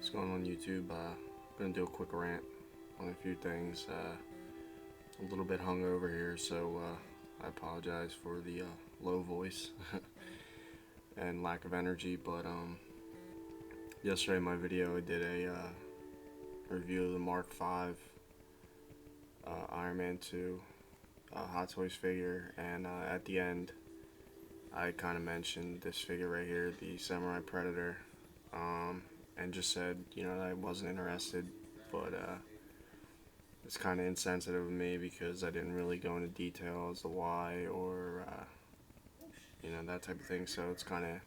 What's going on YouTube? Gonna do a quick rant on a few things. A little bit hungover here, so I apologize for the low voice and lack of energy. But yesterday in my video I did a review of the Mark V Iron Man 2 Hot Toys figure, and at the end I kind of mentioned this figure right here, the Samurai Predator, and just said, that I wasn't interested, but it's kind of insensitive of me because I didn't really go into detail as to why or, that type of thing. So it's kind of,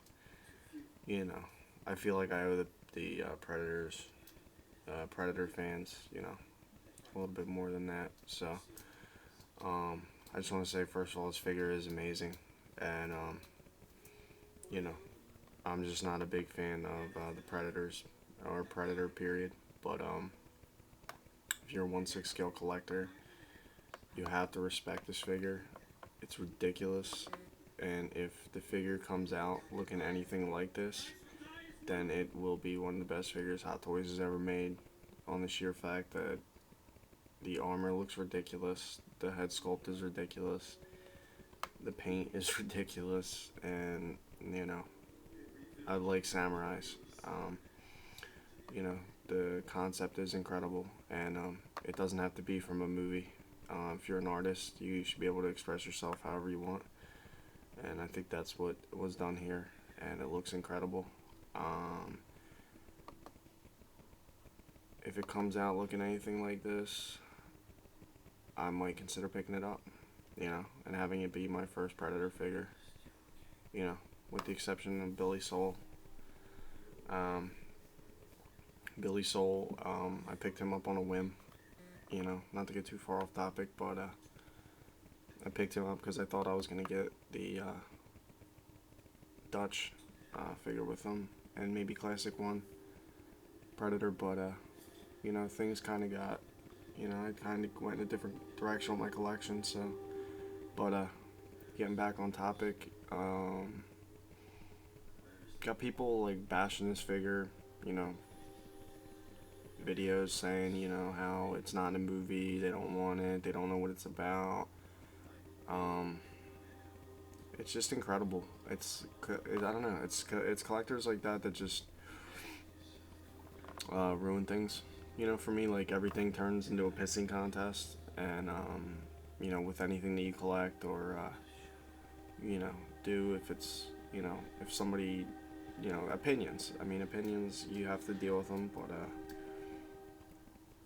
I feel like I owe the Predator fans, a little bit more than that. So I just want to say, first of all, this figure is amazing, and I'm just not a big fan of the Predators or Predator period. But if you're a 1/6 scale collector, you have to respect this figure. It's ridiculous, and if the figure comes out looking anything like this, then it will be one of the best figures Hot Toys has ever made, on the sheer fact that the armor looks ridiculous, the head sculpt is ridiculous, the paint is ridiculous, and I like samurais. The concept is incredible, and it doesn't have to be from a movie. If you're an artist, you should be able to express yourself however you want, and I think that's what was done here, and it looks incredible. If it comes out looking anything like this, I might consider picking it up, and having it be my first Predator figure, with the exception of Billy Soul. I picked him up on a whim, not to get too far off topic, but I picked him up because I thought I was going to get the Dutch figure with him, and maybe Classic 1 Predator, but things kind of got, I kind of went in a different direction with my collection, so, but getting back on topic, got people like bashing this figure, videos saying, how it's not in a movie, they don't want it, they don't know what it's about. It's just incredible. I don't know, it's collectors like that just ruin things. For me, like, everything turns into a pissing contest, and with anything that you collect or do, if it's, if somebody, opinions. Opinions, you have to deal with them, but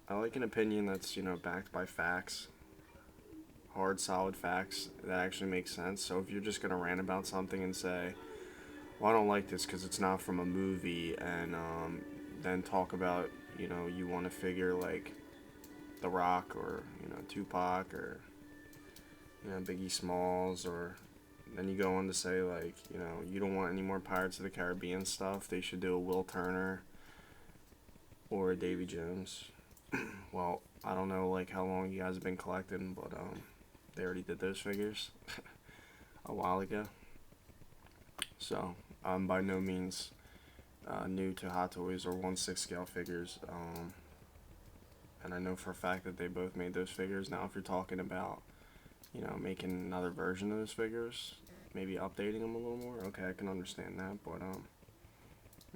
I like an opinion that's, backed by facts, hard, solid facts that actually make sense. So if you're just going to rant about something and say, well, I don't like this because it's not from a movie, and then talk about, you want to figure like The Rock or, Tupac or, Biggie Smalls, or then you go on to say, like, you don't want any more Pirates of the Caribbean stuff, they should do a Will Turner or a Davy Jones. Well, I don't know, like, how long you guys have been collecting, but they already did those figures a while ago. So I'm by no means new to Hot Toys or 1/6 scale figures, and I know for a fact that they both made those figures. Now, if you're talking about, making another version of those figures, maybe updating them a little more, okay, I can understand that, but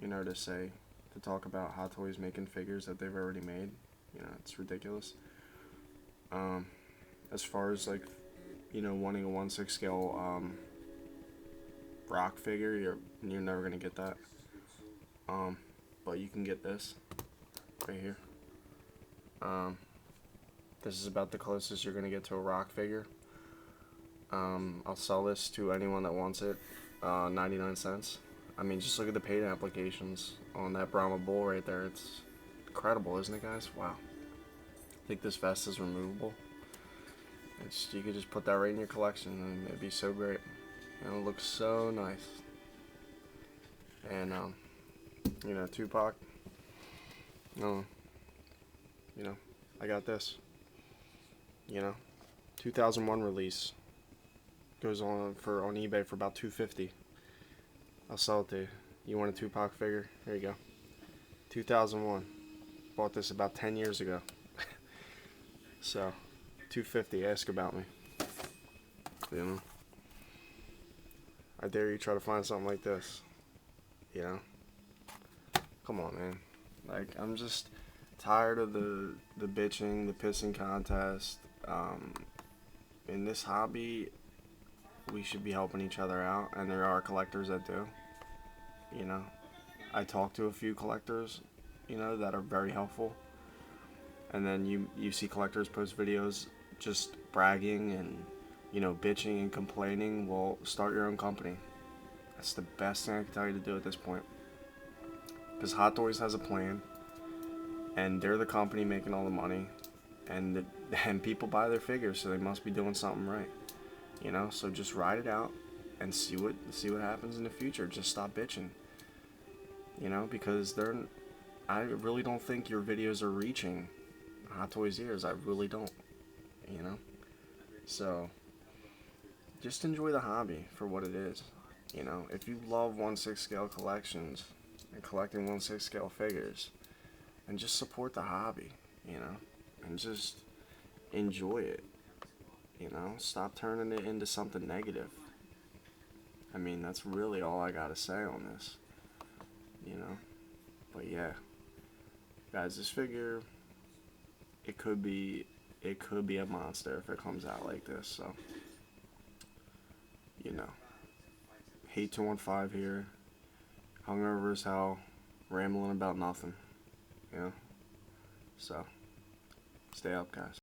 to talk about Hot Toys making figures that they've already made, it's ridiculous. As far as, like, wanting a 1/6 scale rock figure, you're never gonna get that. But you can get this right here. This is about the closest you're gonna get to a rock figure. I'll sell this to anyone that wants it. 99 cents. Just look at the paint applications on that Brahma Bull right there. It's incredible, isn't it, guys? Wow. I think this vest is removable. You could just put that right in your collection, and it'd be so great. And it looks so nice. And Tupac. I got this. 2001 release. Goes on eBay for about $250. I'll sell it to you. You want a Tupac figure? Here you go. 2001. Bought this about 10 years ago. So, 250. Ask about me. You know, I dare you try to find something like this. You know, come on, man. Like, I'm just tired of the bitching, the pissing contest. In this hobby, we should be helping each other out, and there are collectors that do. You know, I talk to a few collectors, you know, that are very helpful. And then you see collectors post videos just bragging and, you know, bitching and complaining. Well, start your own company. That's the best thing I can tell you to do at this point. Because Hot Toys has a plan, and they're the company making all the money, and and people buy their figures, so they must be doing something right. You know, so just ride it out and see what happens in the future. Just stop bitching. You know, because I really don't think your videos are reaching Hot Toys ears. I really don't. You know, so just enjoy the hobby for what it is. You know, if you love 1/6 scale collections and collecting 1/6 scale figures, and just support the hobby. You know, and just enjoy it. You know, stop turning it into something negative. I mean, that's really all I gotta say on this. You know, but yeah, guys, this figure, it could be a monster if it comes out like this. So, you know, Hate 215 here, hungover as hell, rambling about nothing. You know, so stay up, guys.